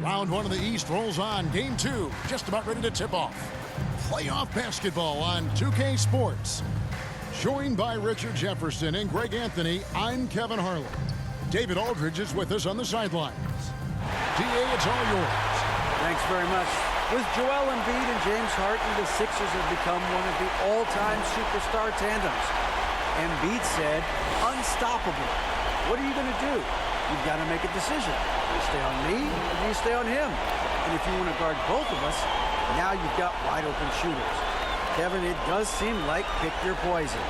Round one of the East rolls on. Game two, just about ready to tip off. Playoff basketball on 2K Sports. Joined by Richard Jefferson and Greg Anthony, I'm Kevin Harlan. David Aldridge is with us on the sidelines. DA, it's all yours. Thanks very much. With Joel Embiid and James Harden, the Sixers have become one of the all-time superstar tandems. Embiid said, unstoppable. What are you going to do? You've got to make a decision. Do you stay on me or do you stay on him? And if you want to guard both of us, now you've got wide-open shooters. Kevin, it does seem like pick your poison.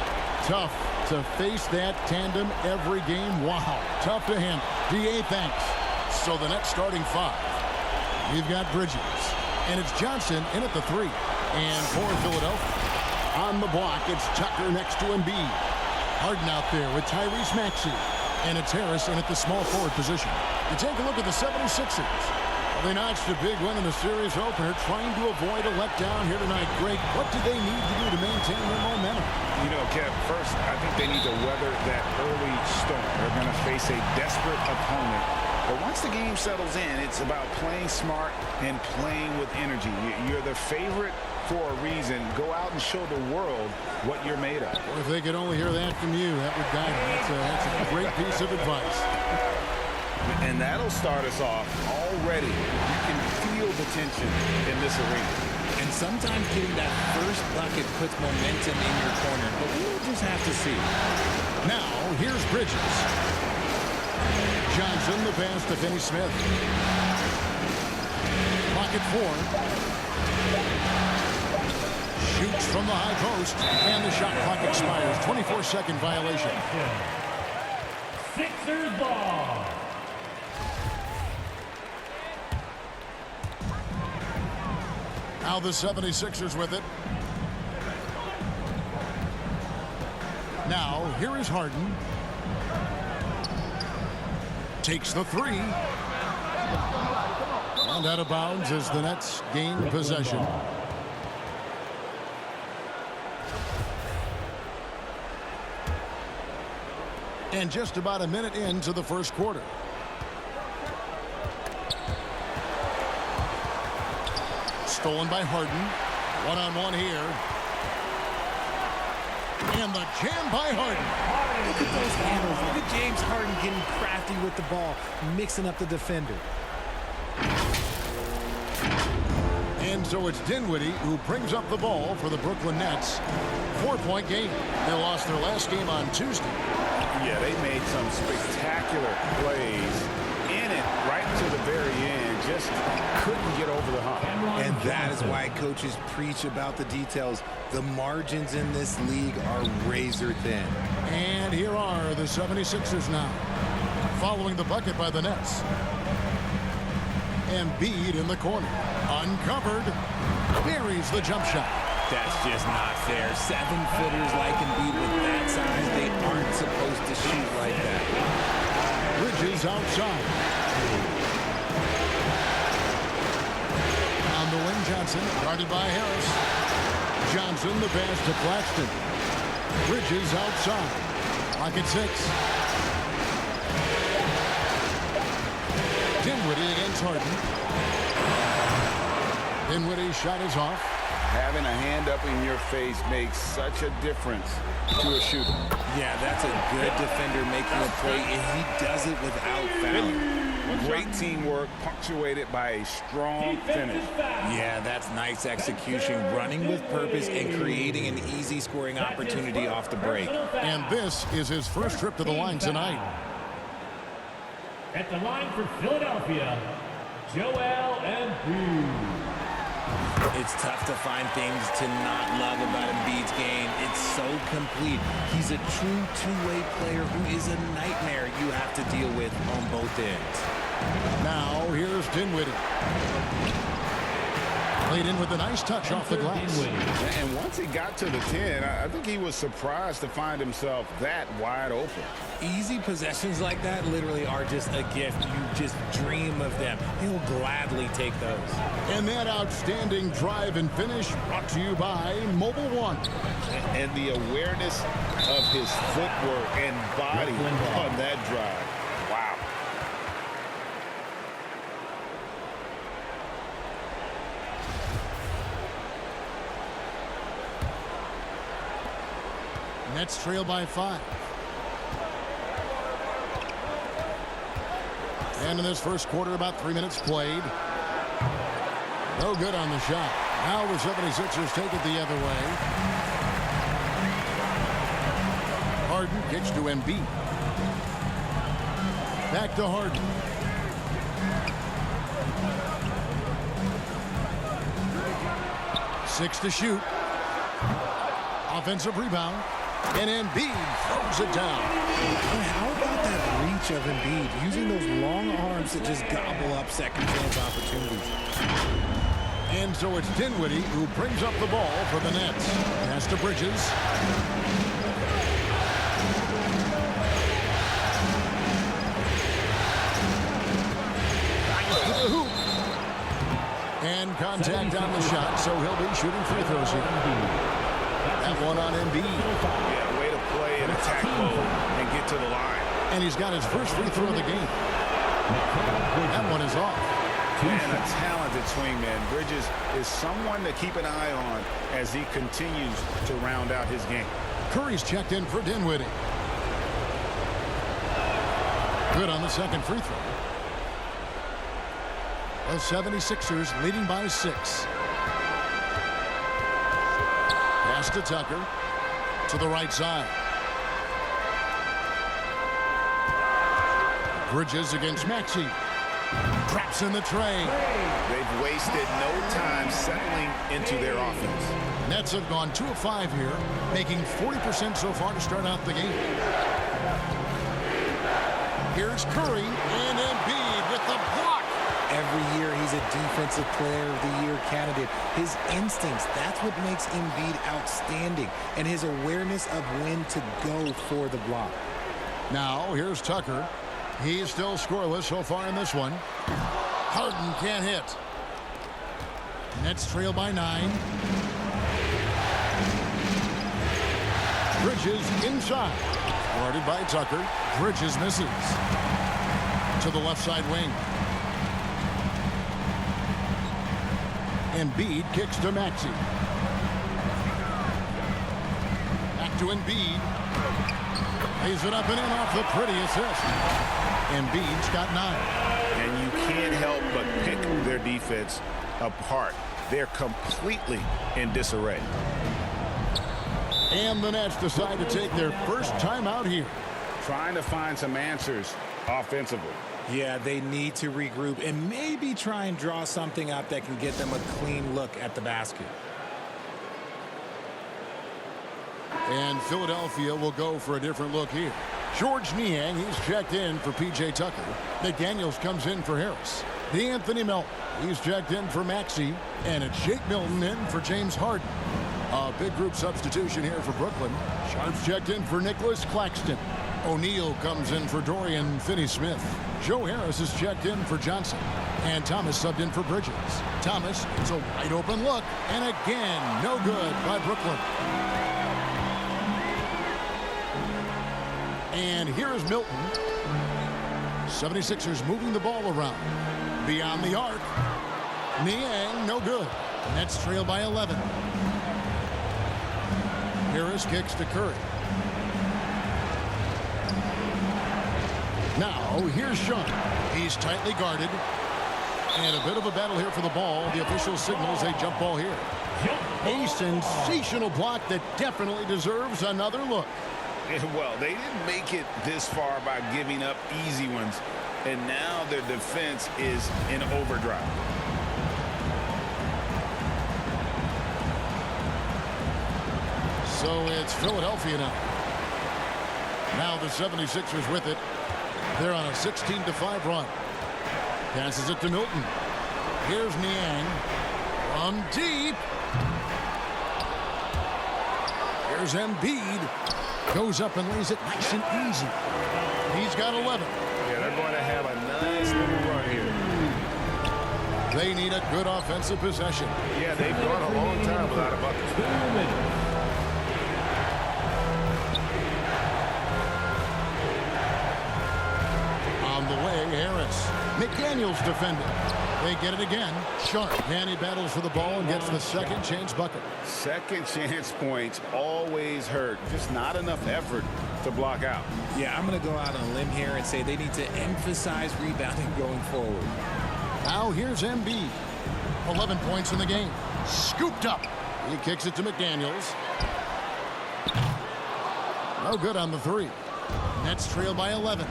Tough to face that tandem every game. Wow, tough to handle. DA, thanks. So the next starting five, we've got Bridges, and it's Johnson in at the three. And for Philadelphia, on the block, it's Tucker next to Embiid. Harden out there with Tyrese Maxey, and it's Harris in at the small forward position. You take a look at the 76ers. They notched a big win in the series opener, trying to avoid a letdown here tonight. Greg, what do they need to do to maintain their momentum? You know, Kev, first, I think they need to weather that early storm. They're going to face a desperate opponent. But once the game settles in, it's about playing smart and playing with energy. You're the favorite for a reason. Go out and show the world what you're made of. Well, if they could only hear that from you, that would guide them. That's a great piece of advice. And that'll start us off already. You can feel the tension in this arena. And sometimes getting that first bucket puts momentum in your corner, but we'll just have to see. Now, here's Bridges. Johnson, the pass to Finney Smith. Pocket four. Shoots from the high post, and the shot clock expires. 24-second violation. Sixers ball. Now the 76ers with it. Now, here is Harden. Takes the three. And out of bounds as the Nets gain possession. And just about a minute into the first quarter. Stolen by Harden. One-on-one here. And the jam by Harden. Look at those handles. Look at James Harden getting crafty with the ball, mixing up the defender. And so it's Dinwiddie who brings up the ball for the Brooklyn Nets. 4-point game. They lost their last game on Tuesday. Yeah, they made some spectacular plays in it right to the very end. Just couldn't get over the hump. And that is why coaches preach about the details. The margins in this league are razor thin. And here are the 76ers now. Following the bucket by the Nets. Embiid in the corner. Uncovered. Buries the jump shot. That's just not fair. 7-footers like Embiid with that size, they aren't supposed to shoot like that. Bridges outside. On the wing, Johnson, guarded by Harris. Johnson, the pass to Claxton. Bridges outside. Pocket 6. Dinwiddie against Harden. Dinwiddie's shot is off. Having a hand up in your face makes such a difference to a shooter. Yeah, that's a good defender making a play, and he does it without fouling. Great teamwork, punctuated by a strong finish. Yeah, that's nice execution, running with purpose and creating an easy scoring opportunity off the break. And this is his first trip to the line tonight. At the line for Philadelphia, Joel Embiid. It's tough to find things to not love about Embiid's game. It's so complete. He's a true two-way player who is a nightmare you have to deal with on both ends. Now, here's Dinwiddie. Played in with a nice touch off the glass. And once he got to the 10, I think he was surprised to find himself that wide open. Easy possessions like that literally are just a gift. You just dream of them. He'll gladly take those. And that outstanding drive and finish brought to you by Mobile One. And the awareness of his footwork and body on that drive. Wow. Nets trail by 5. And in this first quarter, about 3 minutes played. No good on the shot. Now the 76ers take it the other way. Harden kicks to Embiid. Back to Harden. Six to shoot. Offensive rebound. And Embiid throws it down. How about that reach of Embiid, using those long arms to just gobble up second chance opportunities? And so it's Dinwiddie who brings up the ball for the Nets. Pass to Bridges. To the hoop. And contact on the shot, so he'll be shooting free throws here. That one on Embiid. Yeah, way to play in attack mode and get to the line. And he's got his first free throw of the game. That one is off. Man, a talented swingman. Bridges is someone to keep an eye on as he continues to round out his game. Curry's checked in for Dinwiddie. Good on the second free throw. The 76ers leading by 6. Pass to Tucker. To the right side. Bridges against Maxey. Traps in the tray. They've wasted no time settling into their offense. Nets have gone 2 of 5 here, making 40% so far to start out the game. Here's Curry and Embiid with the block. Every year he's a defensive player of the year candidate. His instincts, that's what makes Embiid outstanding. And his awareness of when to go for the block. Now here's Tucker. He's still scoreless so far in this one. Harden can't hit. Nets trail by 9. Bridges inside. Guarded by Tucker. Bridges misses. To the left side wing. Embiid kicks to Maxey. Back to Embiid. Lays it up and in off the pretty assist. Embiid's got 9. And you can't help but pick their defense apart. They're completely in disarray. And the Nets decide to take their first timeout here. Trying to find some answers offensively. Yeah, they need to regroup and maybe try and draw something up that can get them a clean look at the basket. And Philadelphia will go for a different look here. George Niang, he's checked in for P.J. Tucker. McDaniels comes in for Harris. DeAnthony Melton, he's checked in for Maxey. And it's Shake Milton in for James Harden. A big group substitution here for Brooklyn. Sharp's checked in for Nicholas Claxton. O'Neal comes in for Dorian Finney-Smith. Joe Harris is checked in for Johnson. And Thomas subbed in for Bridges. Thomas, it's a wide open look. And again, no good by Brooklyn. And here's Milton. 76ers moving the ball around. Beyond the arc. Niang, no good. Nets trail by 11. Harris kicks to Curry. Now, here's Sean. He's tightly guarded. And a bit of a battle here for the ball. The official signals a jump ball here. A sensational block that definitely deserves another look. Well, they didn't make it this far by giving up easy ones. And now their defense is in overdrive. So it's Philadelphia now. Now the 76ers with it. They're on a 16-5 run. Passes it to Milton. Here's Niang. From deep. Here's Embiid. Goes up and lays it nice and easy. He's got 11. Yeah, they're going to have a nice little run here. They need a good offensive possession. Yeah, they've gone a long time without a bucket. On the way, Harris. McDaniels defending. They get it again. Sharp. And he battles for the ball and gets the second chance bucket. Second chance points always hurt. Just not enough effort to block out. Yeah, I'm going to go out on a limb here and say they need to emphasize rebounding going forward. Now here's Embiid. 11 points in the game. Scooped up. He kicks it to McDaniels. No good on the three. Nets trail by 11.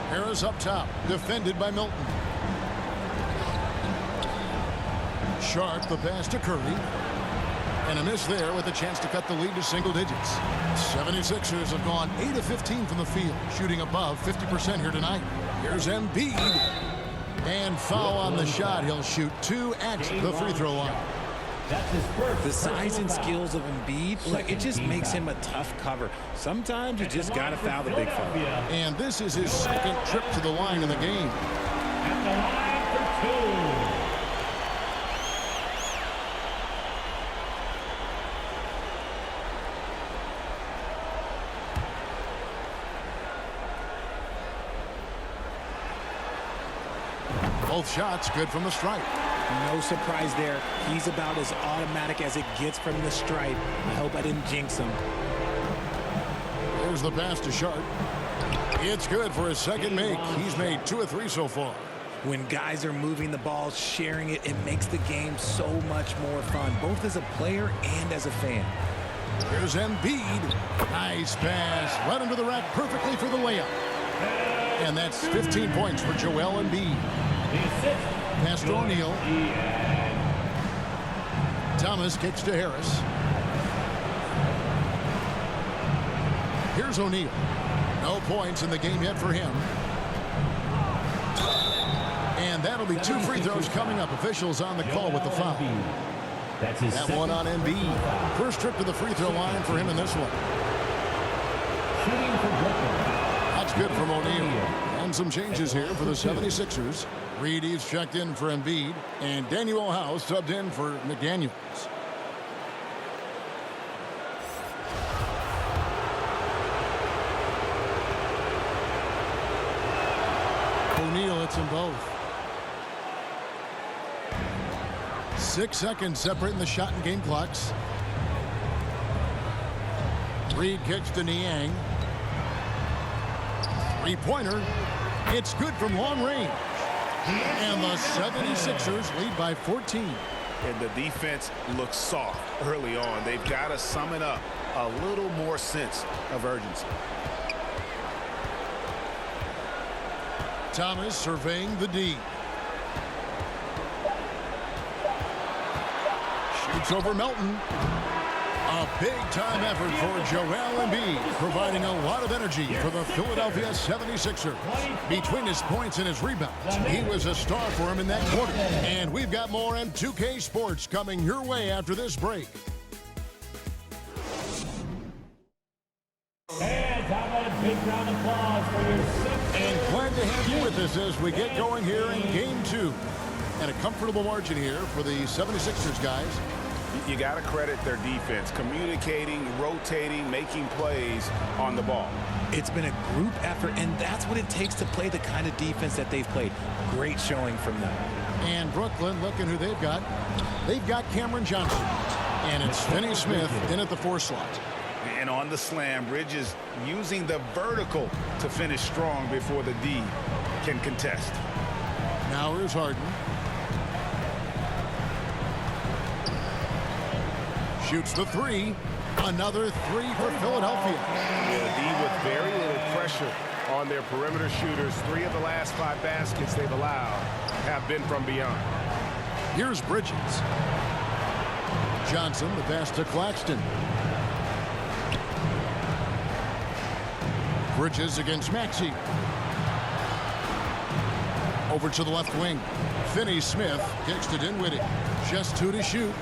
Harris up top, defended by Milton. Sharp, the pass to Curry. And a miss there with a chance to cut the lead to single digits. 76ers have gone 8 of 15 from the field, shooting above 50% here tonight. Here's Embiid. And foul on the shot. He'll shoot 2 at the free throw line. That's his first. The size and skills of Embiid, look, it just makes him a tough cover. Sometimes you just got to foul the big fella. And this is his second trip to the line in the game. At the line for 2. Both shots good from the stripe. No surprise there. He's about as automatic as it gets from the stripe. I hope I didn't jinx him. Here's the pass to Sharp. It's good for his second make. He's made 2 of 3 so far. When guys are moving the ball, sharing it, it makes the game so much more fun, both as a player and as a fan. Here's Embiid. Nice pass. Right into the rack perfectly for the layup. And that's 15 points for Joel Embiid. Pass to O'Neal. Thomas kicks to Harris. Here's O'Neal. No points in the game yet for him. And that'll be 2 free throws coming up. Officials on the call with the foul. That's his That one on Embiid. First trip to the free throw line for him in this one. shooting for Brooklyn. That's good from O'Neal. And some changes here for the 76ers. Reedy's checked in for Embiid, and Daniel House subbed in for McDaniels. O'Neal hits them both. 6 seconds separating the shot and game clocks. Reed kicks to Niang. Three-pointer. It's good from long range. And the 76ers lead by 14. And the defense looks soft early on. They've got to sum it up. A little more sense of urgency. Thomas surveying the D. Shoots over Melton. A big-time effort for Joel Embiid, providing a lot of energy for the Philadelphia 76ers. Between his points and his rebounds, he was a star for him in that quarter. And we've got more M2K Sports coming your way after this break. And how about a big round of applause for your sixth. And glad to have you with us as we get going here in Game 2. And a comfortable margin here for the 76ers, guys. You got to credit their defense, communicating, rotating, making plays on the ball. It's been a group effort, and that's what it takes to play the kind of defense that they've played. Great showing from them. And Brooklyn, looking who they've got. They've got Cameron Johnson. And it's Finney Smith in at the 4 slot. And on the slam, Bridges using the vertical to finish strong before the D can contest. Now here's Harden. Shoots the 3. Another 3 for Philadelphia. Yeah, the D with very little pressure on their perimeter shooters. 3 of the last 5 baskets they've allowed have been from beyond. Here's Bridges. Johnson, the pass to Claxton. Bridges against Maxey. Over to the left wing. Finney Smith kicks to Dinwiddie. Just 2 to shoot.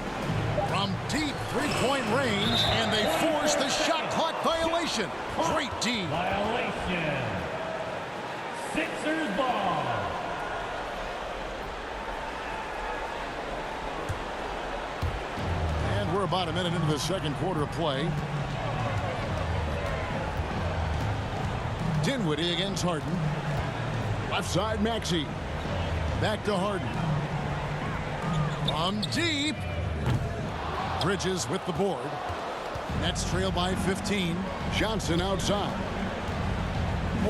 From deep three-point range, and they force the shot clock violation. Great D. Violation. Sixers ball. And we're about a minute into the second quarter of play. Dinwiddie against Harden. Left side, Maxey. Back to Harden. From deep. Bridges with the board. Nets trail by 15. Johnson outside.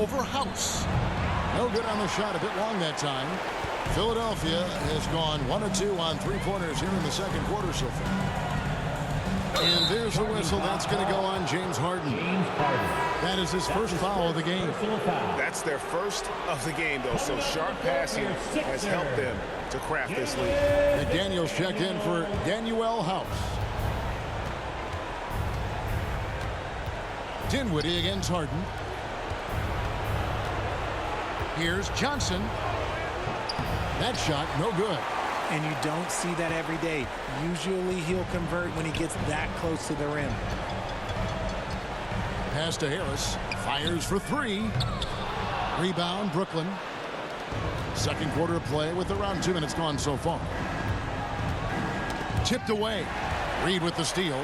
Over House. No good on the shot. A bit long that time. Philadelphia has gone 1 of 2 on three-pointers here in the second quarter so far. And there's the whistle. That's going to go on James Harden. That is his first foul of the game. That's their first of the game, though. So sharp passing has helped them to craft this lead. McDaniels checked in for Danuel House. Dinwiddie against Harden. Here's Johnson. That shot, no good. And you don't see that every day. Usually he'll convert when he gets that close to the rim. Pass to Harris. Fires for 3. Rebound, Brooklyn. Second quarter of play with around 2 minutes gone so far. Tipped away. Reed with the steal.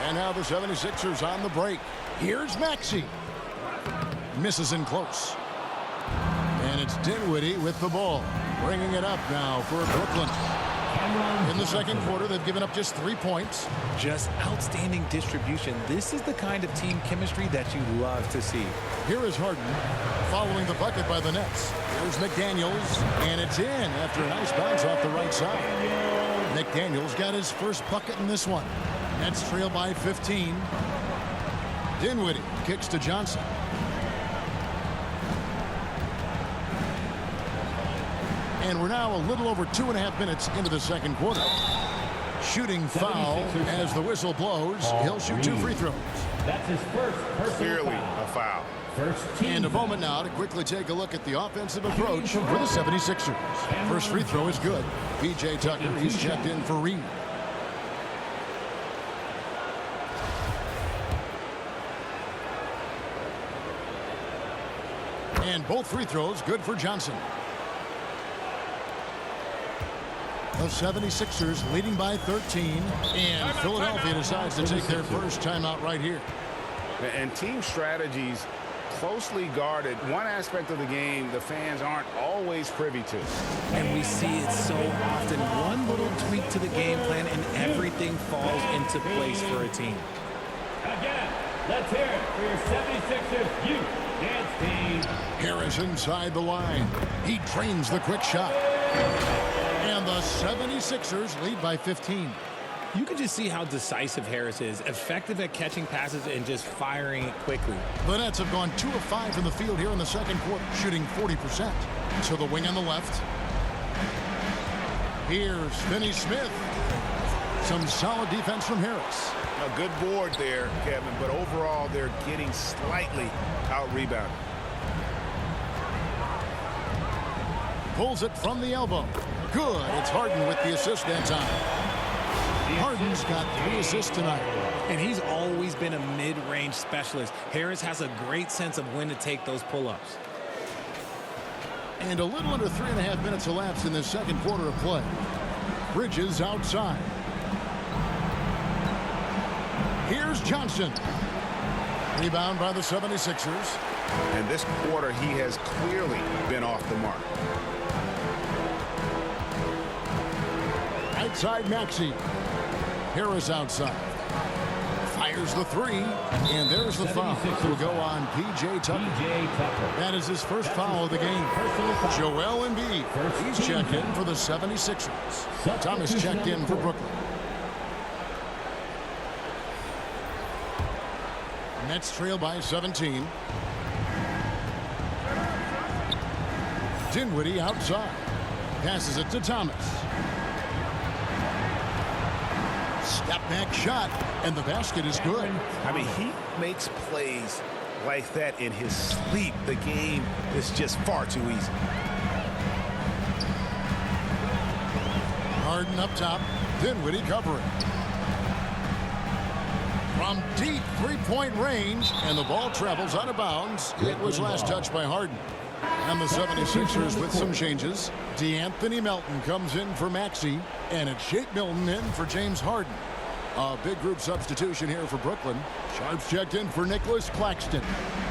And now the 76ers on the break. Here's Maxey. Misses in close. And it's Dinwiddie with the ball. Bringing it up now for Brooklyn. In the second quarter, they've given up just 3 points. Just outstanding distribution. This is the kind of team chemistry that you love to see. Here is Harden following the bucket by the Nets. Here's McDaniels, and it's in after a nice bounce off the right side. McDaniels got his first bucket in this one. Nets trail by 15. Dinwiddie kicks to Johnson. And we're now a little over 2.5 minutes into the second quarter. Shooting foul as the whistle blows. He'll shoot 2 free throws. That's his first personal Clearly foul. a foul. First team And a moment now to quickly take a look at the offensive approach for the 76ers. First free throw is good. P.J. Tucker, he's checked in for Reed. And both free throws good for Johnson. The 76ers leading by 13. And Philadelphia decides to take their first timeout right here. And team strategies closely guarded. One aspect of the game the fans aren't always privy to. And we see it so often. One little tweak to the game plan and everything falls into place for a team. Again, let's hear it for your 76ers youth dance team. Harris inside the line. He drains the quick shot. And the 76ers lead by 15. You can just see how decisive Harris is, effective at catching passes and just firing it quickly. The Nets have gone 2 of 5 from the field here in the second quarter, shooting 40%. So the wing on the left. Here's Finney Smith. Some solid defense from Harris. A good board there, Kevin, but overall they're getting slightly out-rebounded. Pulls it from the elbow. Good. It's Harden with the assist that time. Harden's got 3 assists tonight. And he's always been a mid-range specialist. Harris has a great sense of when to take those pull-ups. And a little under 3.5 minutes elapsed in this second quarter of play. Bridges outside. Here's Johnson. Rebound by the 76ers. And this quarter he has clearly been off the mark. Outside Maxey. Harris outside. Fires the 3. And there's the foul. Will go on P.J. Tucker. That is his first foul of the game. Joel Embiid. He's checked in for the 76ers. Thomas checked in for Brooklyn. Nets trail by 17. Dinwiddie outside. Passes it to Thomas. Step back shot, and the basket is good. I mean, he makes plays like that in his sleep. The game is just far too easy. Harden up top. Dinwiddie covering. From deep three-point range, and the ball travels out of bounds. It was last touched by Harden. And the 76ers with some changes. DeAnthony Melton comes in for Maxey, and it's Shake Milton in for James Harden. A big group substitution here for Brooklyn. Sharps checked in for Nicholas Claxton.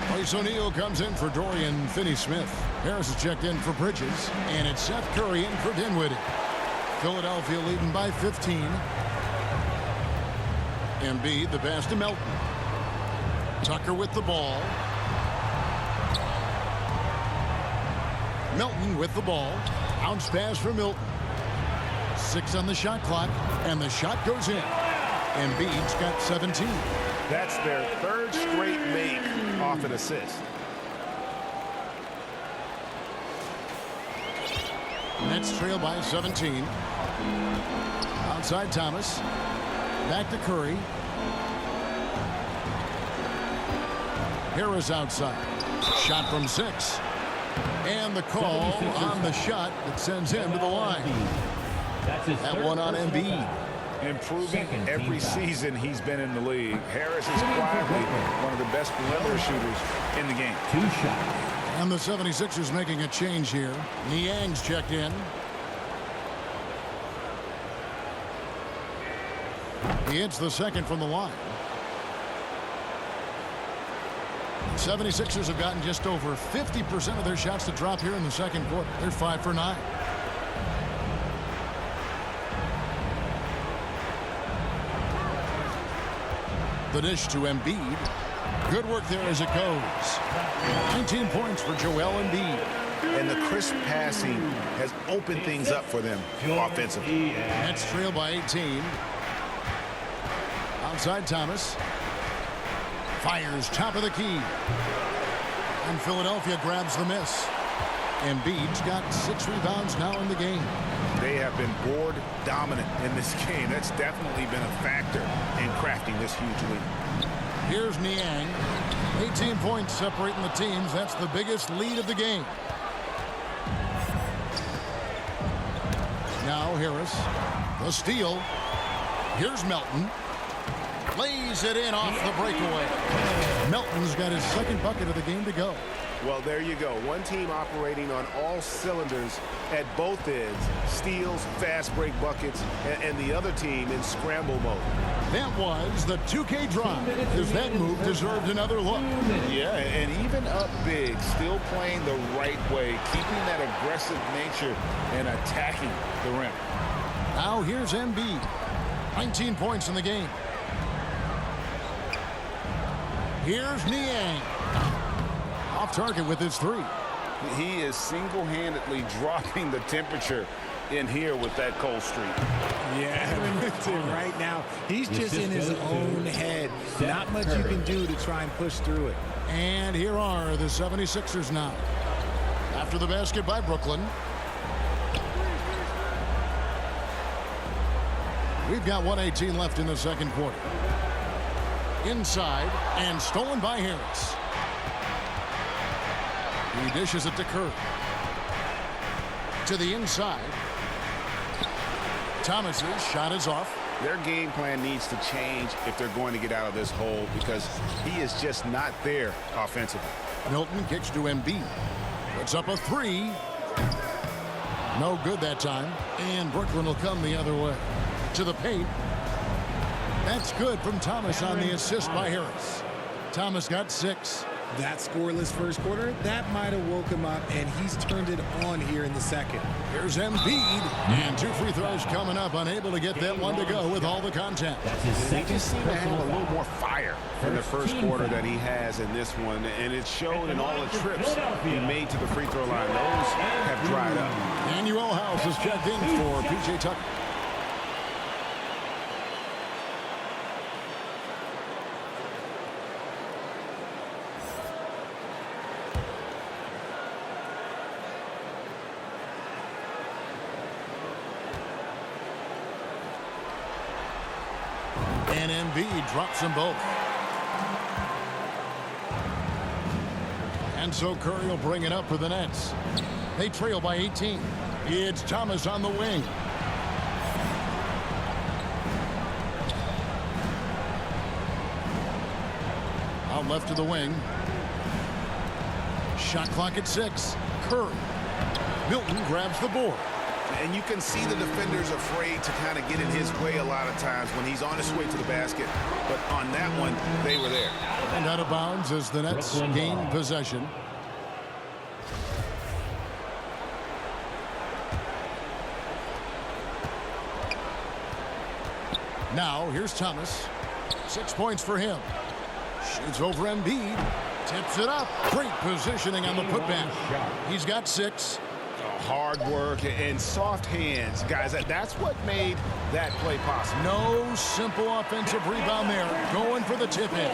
Royce O'Neal comes in for Dorian Finney-Smith. Harris is checked in for Bridges. And it's Seth Curry in for Dinwiddie. Philadelphia leading by 15. Embiid, the pass to Melton. Tucker with the ball. Melton with the ball. Bounce pass for Milton. 6 on the shot clock, and the shot goes in. Embiid's got 17. That's their third straight make off an assist. Nets trail by 17. Outside Thomas. Back to Curry. Harris outside. Shot from 6. And the call on the shot that sends him to the line. That one on Embiid. Improving every season he's been in the league. Harris is quietly one of the best perimeter shooters in the game. 2 shots. And the 76ers making a change here. Niang's checked in. He hits the second from the line. 76ers have gotten just over 50% of their shots to drop here in the second quarter. They're 5 for 9. The dish to Embiid. Good work there as it goes. 19 points for Joel Embiid. And the crisp passing has opened things up for them offensively. Nets trail by 18. Outside Thomas. Fires top of the key. And Philadelphia grabs the miss. Embiid's got 6 rebounds now in the game. They have been board dominant in this game. That's definitely been a factor in crafting this huge lead. Here's Niang. 18 points separating the teams. That's the biggest lead of the game. Now Harris. The steal. Here's Melton. Lays it in off the breakaway. Melton's got his second bucket of the game to go. Well, there you go. One team operating on all cylinders at both ends. Steals, fast break buckets, and the other team in scramble mode. That was the 2K drive. Does that move deserved another look? Yeah, and even up big, still playing the right way, keeping that aggressive nature and attacking the rim. Now here's Embiid. 19 points in the game. Here's Niang. Off target with his 3. He is single-handedly dropping the temperature in here with that cold streak. Yeah, right now, he's just in his own head. Not much you can do to try and push through it. And here are the 76ers now. After the basket by Brooklyn. We've got 1:18 left in the second quarter. Inside and stolen by Harris. He dishes it to Curry. To the inside. Thomas's shot is off. Their game plan needs to change if they're going to get out of this hole because he is just not there offensively. Milton kicks to Embiid. Puts up a 3. No good that time. And Brooklyn will come the other way. To the paint. That's good from Thomas on the assist by Harris. Thomas got 6. That scoreless first quarter, that might have woke him up, and he's turned it on here in the second. Here's Embiid. And 2 free throws coming up. Unable to get that one to go with all the contact. He just seemed to have a little more fire in the first quarter that he has in this one. And it showed in all the trips he made to the free throw line. Those have dried up. Daniel House is checked in for P.J. Tucker. And Embiid drops them both. And so Curry will bring it up for the Nets. They trail by 18. It's Thomas on the wing. Out left to the wing. Shot clock at 6. Curry. Milton grabs the board. And you can see the defenders afraid to kind of get in his way a lot of times when he's on his way to the basket. But on that one, they were there. And out of bounds as the Nets gain possession. Now, here's Thomas. 6 points for him. Shoots over Embiid. Tips it up. Great positioning on the putback. He's got 6. Hard work and soft hands. Guys, that's what made that play possible. No simple offensive rebound there. Going for the tip-in.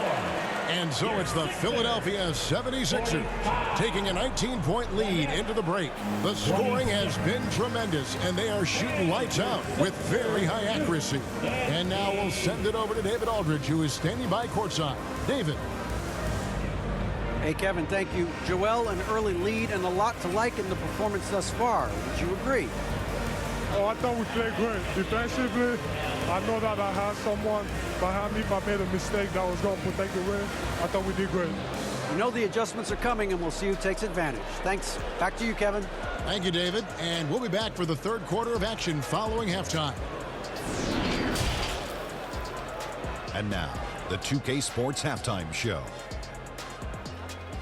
And so it's the Philadelphia 76ers taking a 19-point lead into the break. The scoring has been tremendous, and they are shooting lights out with very high accuracy. And now we'll send it over to David Aldridge, who is standing by courtside. David. Hey, Kevin, thank you. Joel, an early lead and a lot to like in the performance thus far. Would you agree? Oh, I thought we played great. Defensively, I know that I had someone behind me if I made a mistake that was going to protect the rim. I thought we did great. You know the adjustments are coming, and we'll see who takes advantage. Thanks. Back to you, Kevin. Thank you, David. And we'll be back for the third quarter of action following halftime. And now, the 2K Sports Halftime Show.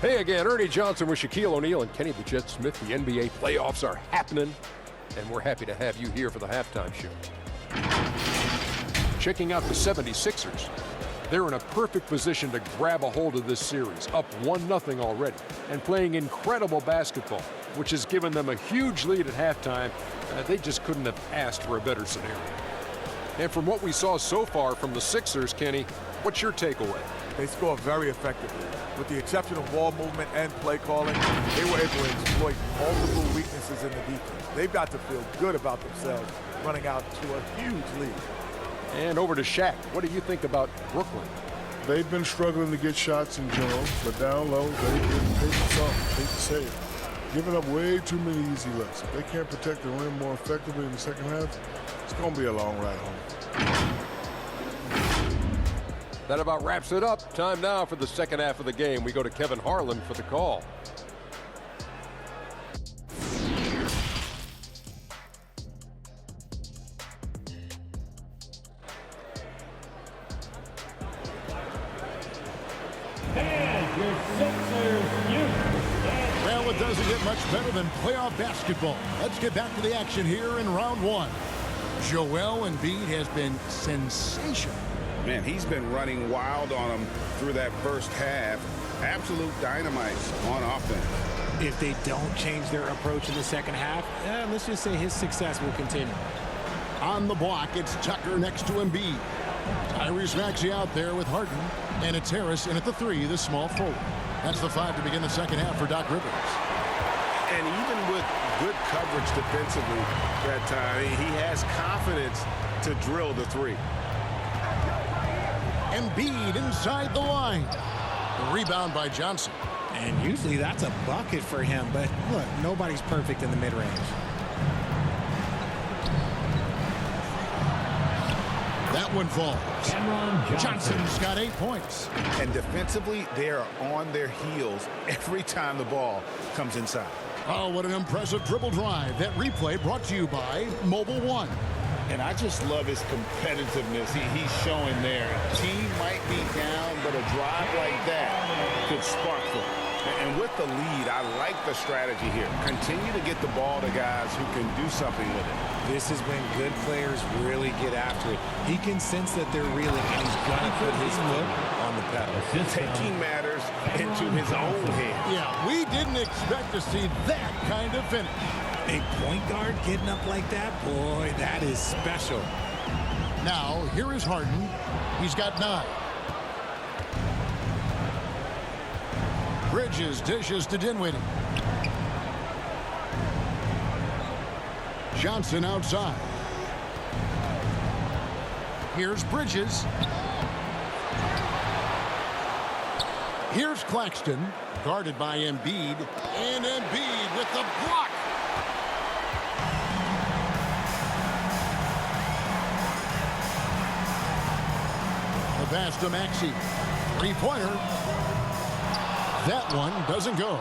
Hey again, Ernie Johnson with Shaquille O'Neal and Kenny the Jet Smith. The NBA playoffs are happening, and we're happy to have you here for the halftime show. Checking out the 76ers. They're in a perfect position to grab a hold of this series, up 1-0 already, and playing incredible basketball, which has given them a huge lead at halftime. They just couldn't have asked for a better scenario. And from what we saw so far from the Sixers, Kenny, what's your takeaway? They score very effectively. With the exception of ball movement and play calling, they were able to exploit multiple weaknesses in the defense. They've got to feel good about themselves running out to a huge lead. And over to Shaq. What do you think about Brooklyn? They've been struggling to get shots in general, but down low, they've been taking something. Hate to say it. Giving up way too many easy looks. If they can't protect the rim more effectively in the second half, it's going to be a long ride home. That about wraps it up. Time now for the second half of the game. We go to Kevin Harlan for the call. And your Sixers youth. Well, it doesn't get much better than playoff basketball. Let's get back to the action here in round one. Joel Embiid has been sensational. Man, he's been running wild on them through that first half. Absolute dynamite on offense. If they don't change their approach in the second half, let's just say his success will continue. On the block, it's Tucker next to Embiid. Tyrese Maxey out there with Harden. And it's Harris in at the 3, the small forward. That's the 5 to begin the second half for Doc Rivers. And even with good coverage defensively that time, he has confidence to drill the 3. Embiid inside the line. The rebound by Johnson. And usually that's a bucket for him, but look, nobody's perfect in the mid-range. That one falls. Johnson's got 8 points. And defensively, they are on their heels every time the ball comes inside. Oh, what an impressive dribble drive. That replay brought to you by Mobile One. And I just love his competitiveness he's showing there. Team might be down, but a drive like that could spark them. And with the lead, I like the strategy here. Continue to get the ball to guys who can do something with it. This is when good players really get after it. He can sense that they're reeling, and he's going to put his foot on the pedal. Taking matters into his own hands. Yeah, we didn't expect to see that kind of finish. A point guard getting up like that, boy, that is special. Now, here is Harden. He's got 9. Bridges dishes to Dinwiddie. Johnson outside. Here's Bridges. Here's Claxton, guarded by Embiid. And Embiid with the block. The pass to Maxey. 3-pointer. That one doesn't go.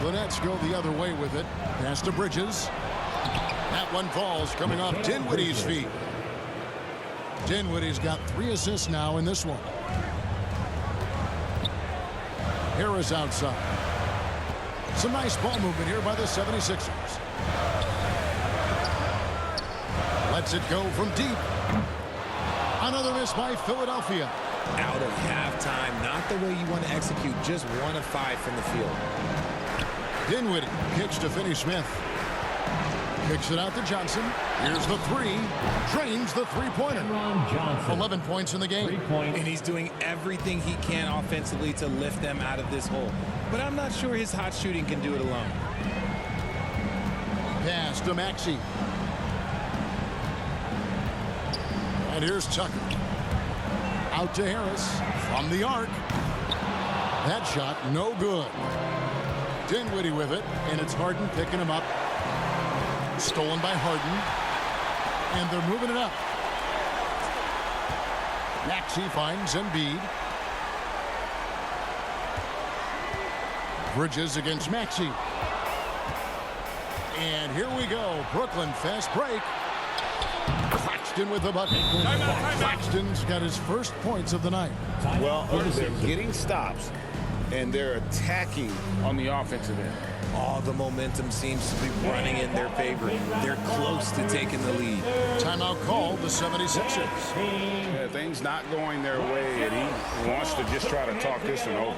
The Nets go the other way with it. Pass to Bridges. That one falls coming off Dinwiddie's feet. Dinwiddie's got 3 assists now in this one. Harris outside. Some nice ball movement here by the 76ers. Lets it go from deep. Another miss by Philadelphia. Out of halftime, not the way you want to execute, just 1 of 5 from the field. Dinwiddie kicks to Finney-Smith. Kicks it out to Johnson. Here's the 3. Drains the three-pointer. 11 points in the game. And he's doing everything he can offensively to lift them out of this hole. But I'm not sure his hot shooting can do it alone. Pass to Maxey. And here's Tucker. Out to Harris from the arc. That shot no good. Dinwiddie with it, and it's Harden picking him up. Stolen by Harden. And they're moving it up. Maxey finds Embiid. Bridges against Maxey. And here we go. Brooklyn fast break. Claxton with the bucket. Claxton's got his first points of the night. Well, they're getting stops, and they're attacking on the offensive end. All the momentum seems to be running in their favor. They're close to taking the lead. Timeout called the 76ers. Yeah, things not going their way, and he wants to just try to talk this one over.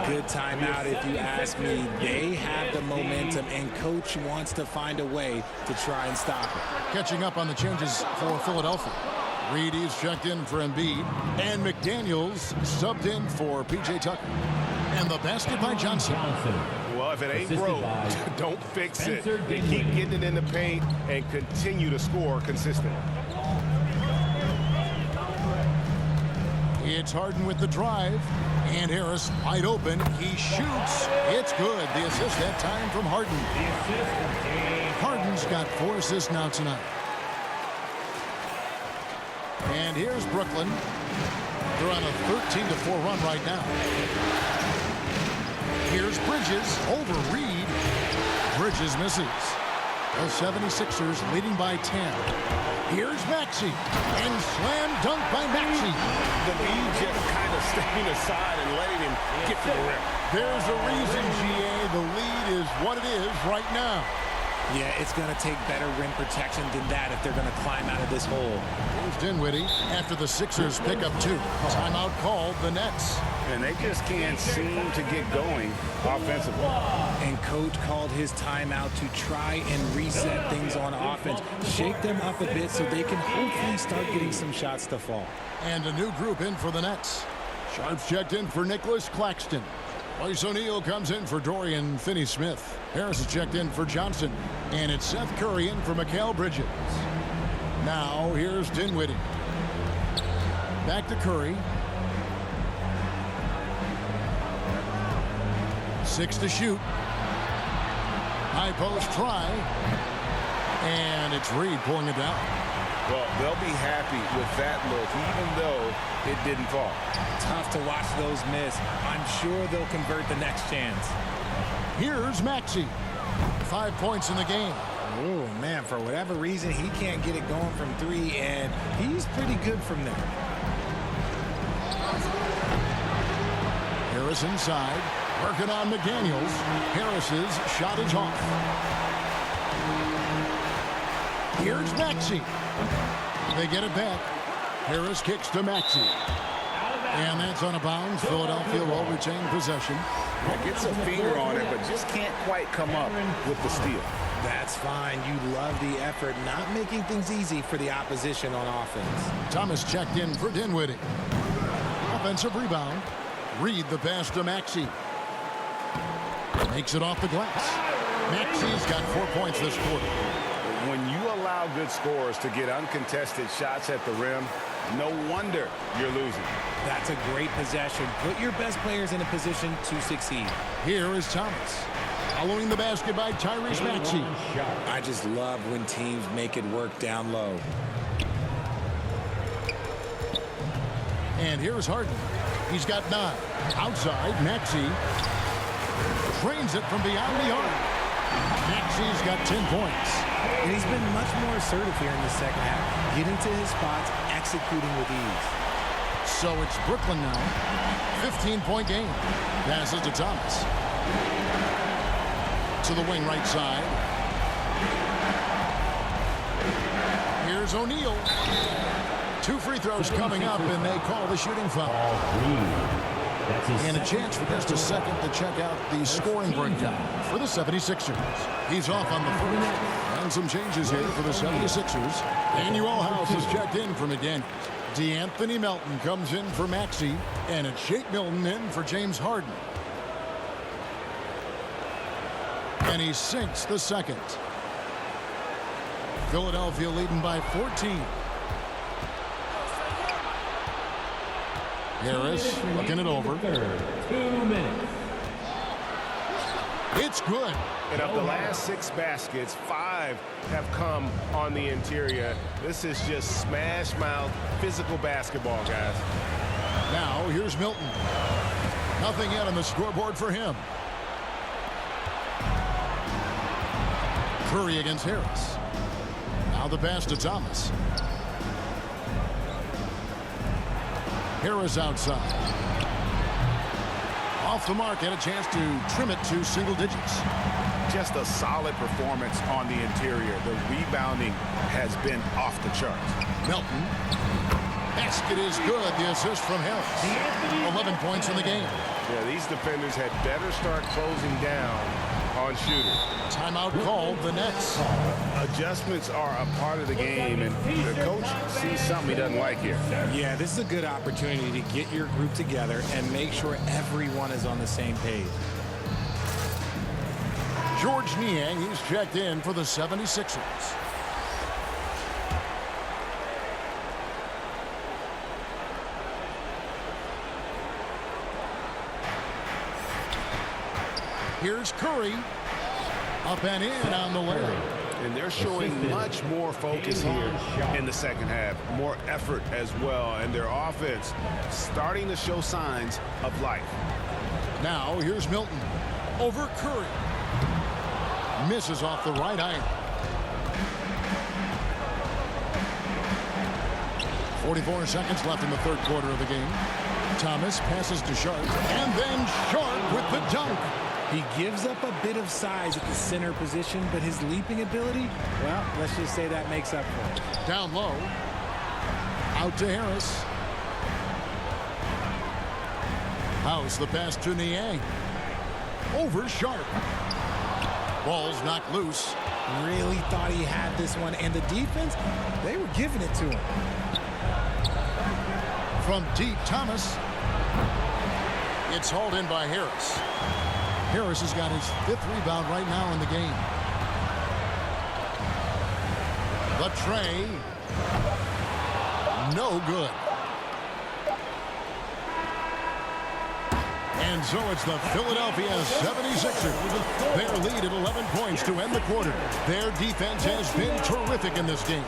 Good timeout if you ask me. They have the momentum, and coach wants to find a way to try and stop it. Catching up on the changes for Philadelphia. Reedy's checked in for Embiid, and McDaniels subbed in for P.J. Tucker. And the basket by Johnson. Well, if it ain't broke, don't fix it. They keep getting it in the paint and continue to score consistently. It's Harden with the drive. And Harris wide open. He shoots. It's good. The assist that time from Harden. Harden's got 4 assists now tonight. And here's Brooklyn. They're on a 13-4 run right now. Here's Bridges over Reed. Bridges misses. The 76ers leading by 10. Here's Maxey. And slam dunk by Maxey. The lead just kind of stepping aside and letting him get to the rim. There's a reason, GA. The lead is what it is right now. Yeah, it's going to take better rim protection than that if they're going to climb out of this hole. Here's Dinwiddie after the Sixers pick up 2. Timeout called the Nets. And they just can't seem to get going offensively. And coach called his timeout to try and reset things on offense. Shake them up a bit so they can hopefully start getting some shots to fall. And a new group in for the Nets. Sharps checked in for Nicholas Claxton. Royce O'Neal comes in for Dorian Finney-Smith. Harris is checked in for Johnson. And it's Seth Curry in for Mikal Bridges. Now here's Dinwiddie. Back to Curry. 6 to shoot. High post try. And it's Reed pulling it down. Well, they'll be happy with that look, even though it didn't fall. Tough to watch those miss. I'm sure they'll convert the next chance. Here's Maxey. 5 points in the game. Oh, man, for whatever reason, he can't get it going from 3, and he's pretty good from there. Harris inside. Working on McDaniels. Harris's shot is off. Here's Maxey. They get it back. Harris kicks to Maxey. And that's on a bounds. Philadelphia will retain possession. Gets a finger on it, but just can't quite come up with the steal. That's fine. You love the effort, not making things easy for the opposition on offense. Thomas checked in for Dinwiddie. Offensive rebound. Reed the pass to Maxey. Makes it off the glass. Maxey's got 4 points this quarter. When you allow good scorers to get uncontested shots at the rim, no wonder you're losing. That's a great possession. Put your best players in a position to succeed. Here is Thomas. Following the basket by Tyrese Maxey. I just love when teams make it work down low. And here's Harden. He's got 9. Outside, Maxey drains it from beyond the arc. Maxey's got 10 points. And he's been much more assertive here in the second half. Getting to his spots, executing with ease. So it's Brooklyn now. 15-point game. Passes to Thomas. To the wing right side. Here's O'Neal. 2 free throws coming up, and they call the shooting foul. And a chance for just a second to check out the scoring breakdown for the 76ers. He's off on the first. And some changes here for the 76ers. Danuel House is checked in for McDaniels. DeAnthony Melton comes in for Maxey. And it's Shake Milton in for James Harden. And he sinks the second. Philadelphia leading by 14. Harris looking it over. 2 minutes. It's good. And of the last 6 baskets, 5 have come on the interior. This is just smash mouth physical basketball, guys. Now here's Milton. Nothing yet on the scoreboard for him. Curry against Harris. Now the pass to Thomas. Harris outside. Off the mark, and a chance to trim it to single digits. Just a solid performance on the interior. The rebounding has been off the charts. Melton. Basket is good. The assist from Harris. 11 points in the game. Yeah, these defenders had better start closing down on shooting. Timeout called. The Nets. Adjustments are a part of the game, and the coach sees something he doesn't like here. Yeah, this is a good opportunity to get your group together and make sure everyone is on the same page. George Niang, he's checked in for the 76ers. Here's Curry. Up and in on the layup. And they're showing much more focus here in the second half. More effort as well. And their offense starting to show signs of life. Now here's Milton. Over Curry. Misses off the right iron. 44 seconds left in the third quarter of the game. Thomas passes to Sharp. And then Sharp with the dunk. He gives up a bit of size at the center position, but his leaping ability, well, let's just say that makes up for it. Down low. Out to Harris. House the pass to Niang. Over Sharp. Ball's knocked loose. Really thought he had this one, and the defense, they were giving it to him. From deep, Thomas. It's hauled in by Harris. Harris has got his 5th rebound right now in the game. The tray. No good. And so it's the Philadelphia 76ers. Their lead at 11 points to end the quarter. Their defense has been terrific in this game.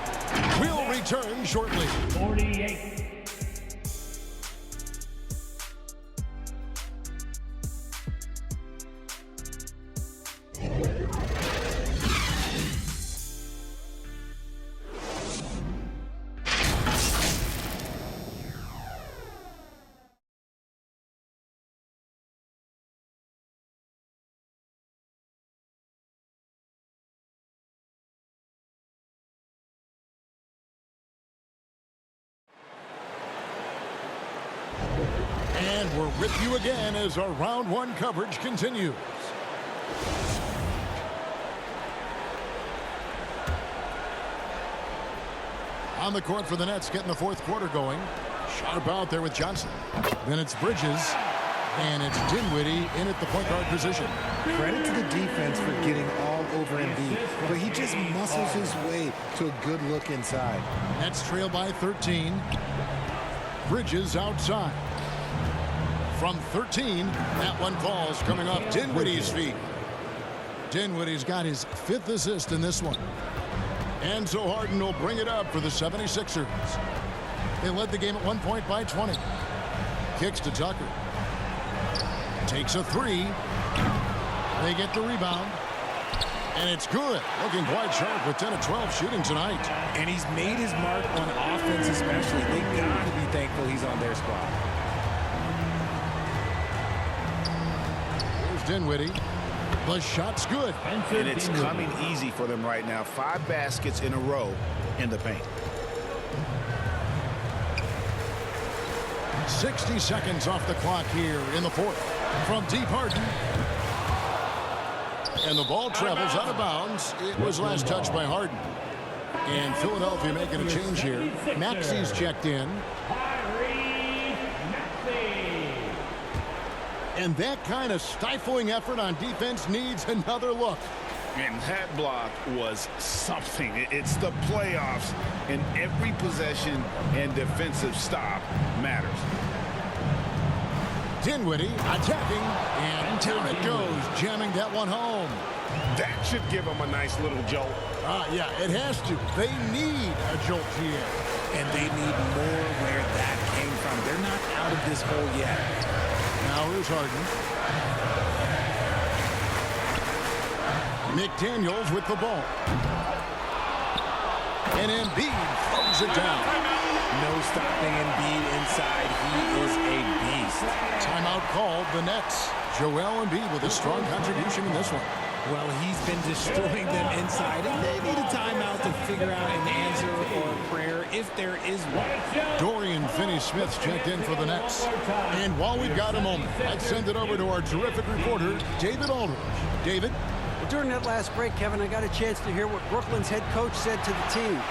We'll return shortly. 48. And we're with you again as our round 1 coverage continues. On the court for the Nets, getting the fourth quarter going. Sharp out there with Johnson. Then it's Bridges. And it's Dinwiddie in at the point guard position. Credit to the defense for getting all over Embiid, but he just muscles his way to a good look inside. Nets trail by 13. Bridges outside. From 13, that one falls coming off Dinwiddie's feet. Dinwiddie's got his 5th assist in this one. And so Harden will bring it up for the 76ers. They led the game at 1 point by 20. Kicks to Tucker. Takes a 3. They get the rebound. And it's good. Looking quite sharp with 10 of 12 shooting tonight. And he's made his mark on offense especially. They got to be thankful he's on their squad. Here's Dinwiddie. The shot's good. And it's coming easy for them right now. 5 baskets in a row in the paint. 60 seconds off the clock here in the fourth. From deep, Harden. And the ball travels out of bounds. It was last touched by Harden. And Philadelphia making a change here. Maxey's checked in. And that kind of stifling effort on defense needs another look. And that block was something. It's the playoffs, and every possession and defensive stop matters. Dinwiddie attacking, and down it goes, jamming that one home. That should give them a nice little jolt. Yeah, it has to. They need a jolt here. And they need more where that came from. They're not out of this hole yet. Now here's Harden. McDaniels with the ball. And Embiid throws it down. No stopping Embiid inside. He is a beast. Timeout called the Nets. Joel Embiid with a strong contribution in this one. Well, he's been destroying them inside, and they need a timeout to figure out an answer or a prayer if there is one. Dorian Finney-Smith's checked in for the Nets. And while we've got a moment, let's send it over to our terrific reporter, David Aldridge. David? Well, during that last break, Kevin, I got a chance to hear what Brooklyn's head coach said to the team.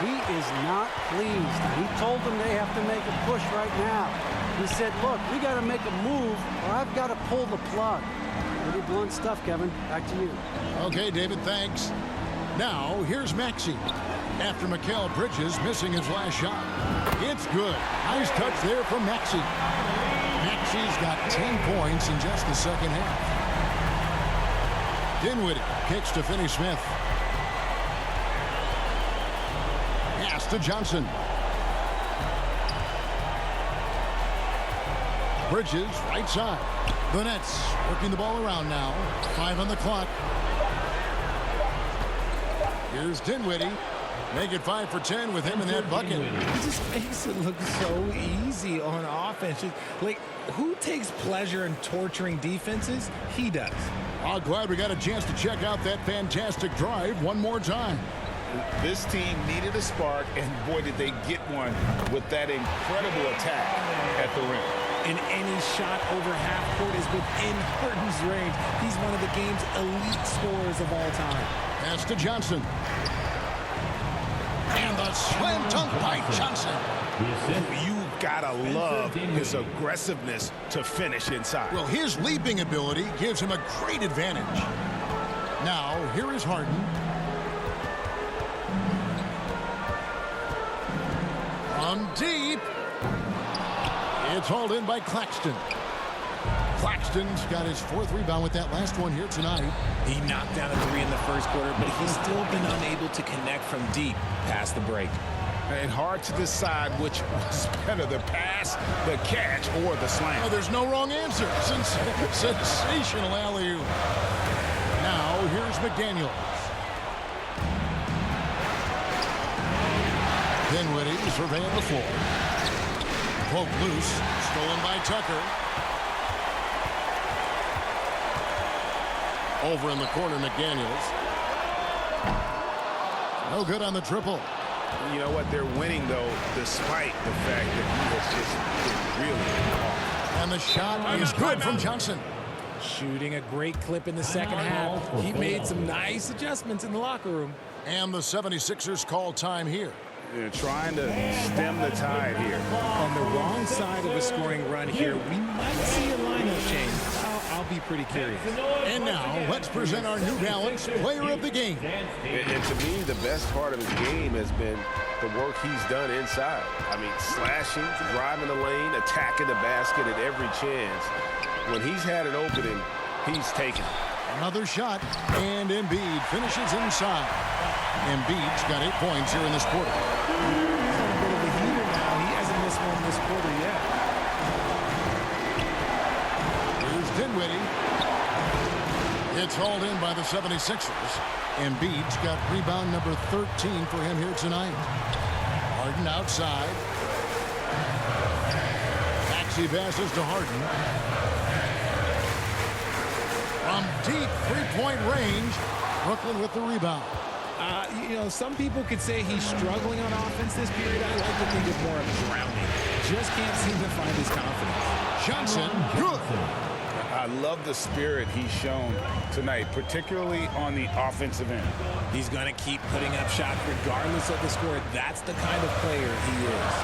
He is not pleased. He told them they have to make a push right now. He said, look, we got to make a move or I've got to pull the plug. Pretty blunt stuff, Kevin. Back to you. Okay, David, thanks. Now, here's Maxey. After Mikal Bridges missing his last shot. It's good. Nice touch there from Maxey. Maxey's got 10 points in just the second half. Dinwiddie kicks to Finney-Smith. Pass to Johnson. Bridges, right side. The Nets working the ball around now. 5 on the clock. Here's Dinwiddie. Make it 5 for 10 with him in that bucket. He just makes it look so easy on offense. Like, who takes pleasure in torturing defenses? He does. Oh, glad we got a chance to check out that fantastic drive one more time. This team needed a spark, and boy, did they get one with that incredible attack at the rim. And any shot over half court is within Harden's range. He's one of the game's elite scorers of all time. Pass to Johnson. And the slam dunk by Johnson. You gotta love his aggressiveness to finish inside. Well, his leaping ability gives him a great advantage. Now, here is Harden. From deep. It's hauled in by Claxton. Claxton's got his 4th rebound with that last one here tonight. He knocked down a 3 in the first quarter, but he's still been unable to connect from deep past the break. And hard to decide which was better, the pass, the catch, or the slam. Oh, there's no wrong answer. Sensational alley-oop. Now, here's McDaniels. Dinwiddie surveying the floor. Poke loose. Stolen by Tucker. Over in the corner, McDaniels. No good on the triple. You know what? They're winning, though, despite the fact that he has just been really off. And the shot is good from Johnson. Shooting a great clip in the second half. He made some nice adjustments in the locker room. And the 76ers call time here. They're trying to stem the tide here. On the wrong side of a scoring run here, we might see a lineup change. I'll be pretty curious. And now, let's present our New Balance Player of the Game. And to me, the best part of his game has been the work he's done inside. I mean, slashing, driving the lane, attacking the basket at every chance. When he's had an opening, he's taken it. Another shot, and Embiid finishes inside. Embiid's got 8 points here in this quarter. He's on a bit of a heater now. He hasn't missed one this quarter yet. Here's Dinwiddie. It's hauled in by the 76ers. Embiid's got rebound number 13 for him here tonight. Harden outside. Maxey passes to Harden. From deep three-point range, Brooklyn with the rebound. You know, some people could say he's struggling on offense this period. I like to think of more of drowning. Just can't seem to find his confidence. Johnson, good. I love the spirit he's shown tonight, particularly on the offensive end. He's going to keep putting up shots regardless of the score. That's the kind of player he is.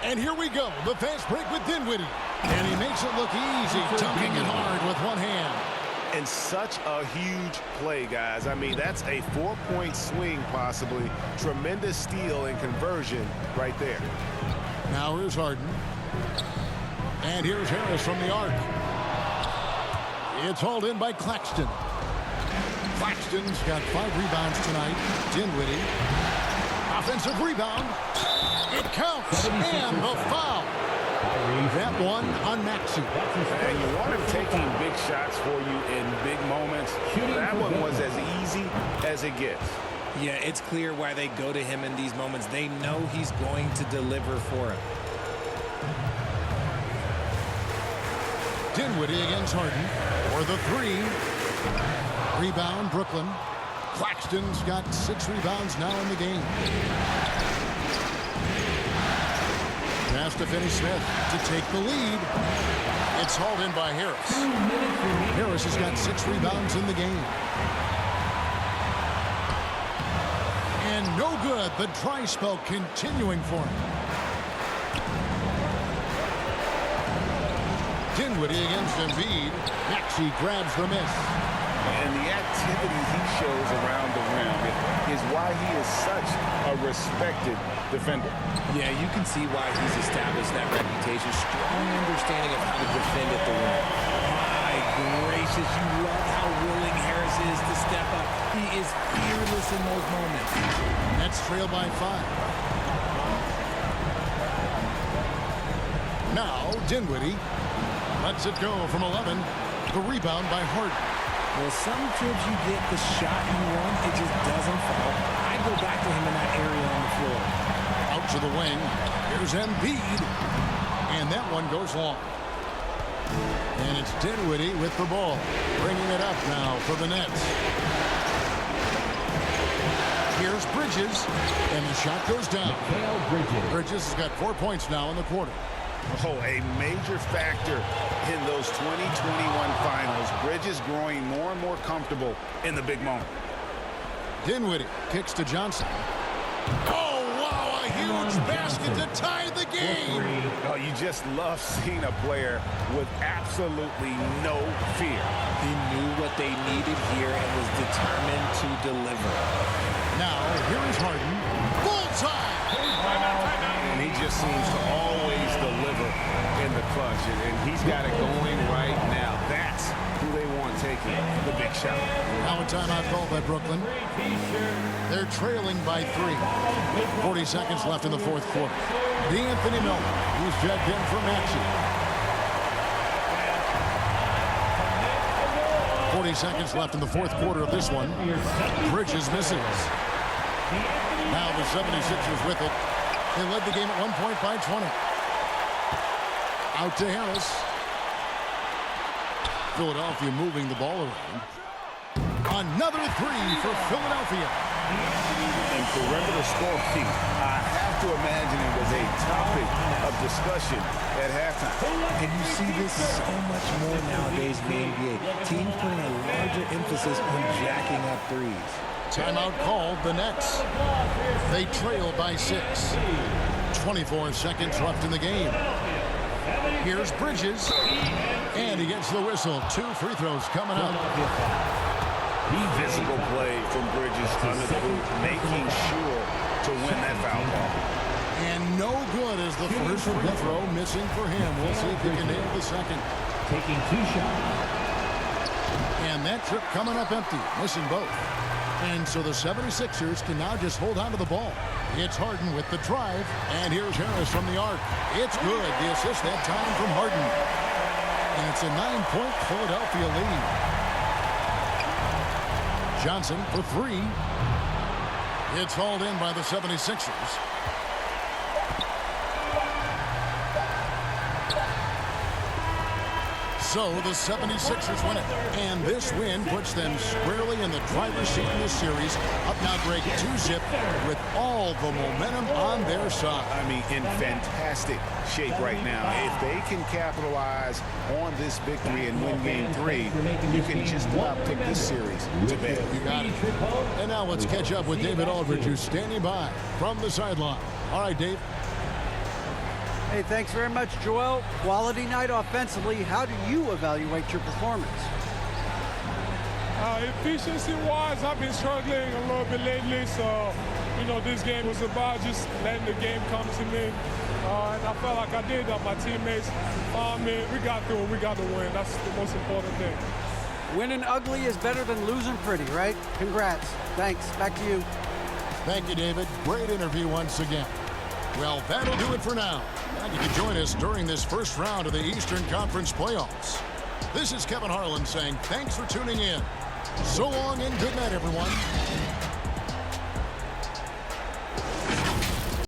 And here we go, the fast break with Dinwiddie. And he makes it look easy, dunking it hard with one hand. And such a huge play, guys. I mean, that's a 4-point swing, possibly. Tremendous steal and conversion right there. Now here's Harden. And here's Harris from the arc. It's hauled in by Claxton. Claxton's got 5 rebounds tonight. Dinwiddie. Offensive rebound. It counts. And the foul. That one on Maxey. And you want him taking big shots for you in big moments. That one was as easy as it gets. Yeah, it's clear why they go to him in these moments. They know he's going to deliver for him. Dinwiddie against Harden for the 3. Rebound, Brooklyn. Claxton's got 6 rebounds now in the game. Pass to Finney-Smith to take the lead. It's hauled in by Harris. Harris has got 6 rebounds in the game. And no good. The dry spell continuing for him. Dinwiddie against Embiid. Maxey grabs the miss. And the activity he shows around the rim is why he is such a respected defender. Yeah, you can see why he's established that reputation. Strong understanding of how to defend at the rim. My gracious, you love how willing Harris is to step up. He is fearless in those moments. Nets trail by 5. Now, Dinwiddie lets it go from 11. The rebound by Harden. Well, some trips you get the shot you want, it just doesn't fall. I go back to him in that area on the floor. Out to the wing. Here's Embiid. And that one goes long. And it's Dinwiddie with the ball. Bringing it up now for the Nets. Here's Bridges. And the shot goes down. Bridges has got 4 points now in the quarter. Oh, a major factor in those 2021 finals. Bridges growing more and more comfortable in the big moment. Dinwiddie kicks to Johnson. Oh, wow, a huge basket to tie the game. Oh, you just love seeing a player with absolutely no fear. He knew what they needed here and was determined to deliver. Now, here is Harden. Bullseye! And he just seems to always deliver in the clutch. And he's got it going right now. That's who they want taking the big shot. Now a timeout called by Brooklyn. They're trailing by 3. 40 seconds left in the fourth quarter. D'Anthony Melton, who's checked in for Maxey. 40 seconds left in the fourth quarter of this one. Bridges misses. Now the 76ers with it. They led the game at 1 point by 20. Out to Harris. Philadelphia moving the ball around. Another 3 for Philadelphia. And perimeter scoring, I have to imagine it was a topic of discussion at halftime. And you see this so much more nowadays in the NBA. Teams putting a larger emphasis on jacking up threes. Timeout called the Nets. They trail by 6. 24 seconds left in the game. Here's Bridges. And he gets the whistle. 2 free throws coming up. Physical play from Bridges under the hoop, making sure to win that foul ball. And no good as the first free throw missing for him. We'll see if he can nail the second. Taking 2 shots. And that trip coming up empty, missing both. And so the 76ers can now just hold on to the ball. It's Harden with the drive. And here's Harris from the arc. It's good. The assist that time from Harden. And it's a 9-point Philadelphia lead. Johnson for three. It's hauled in by the 76ers. So the 76ers win it. And this win puts them squarely in the driver's seat in this series. Up now, Greg, 2-zip with all the momentum on their side. I mean, in fantastic shape right now. If they can capitalize on this victory and win game 3, you can just about put this series to bed. You got it. And now let's catch up with David Aldridge, who's standing by from the sideline. All right, Dave. Hey, thanks very much, Joel. Quality night offensively. How do you evaluate your performance? Efficiency-wise, I've been struggling a little bit lately, so, this game was about just letting the game come to me. And I felt like I did that. My teammates found me. We got through it. We got the win. That's the most important thing. Winning ugly is better than losing pretty, right? Congrats. Thanks. Back to you. Thank you, David. Great interview once again. Well, that'll do it for now. And you can join us during this first round of the Eastern Conference playoffs. This is Kevin Harlan saying thanks for tuning in. So long and good night, everyone.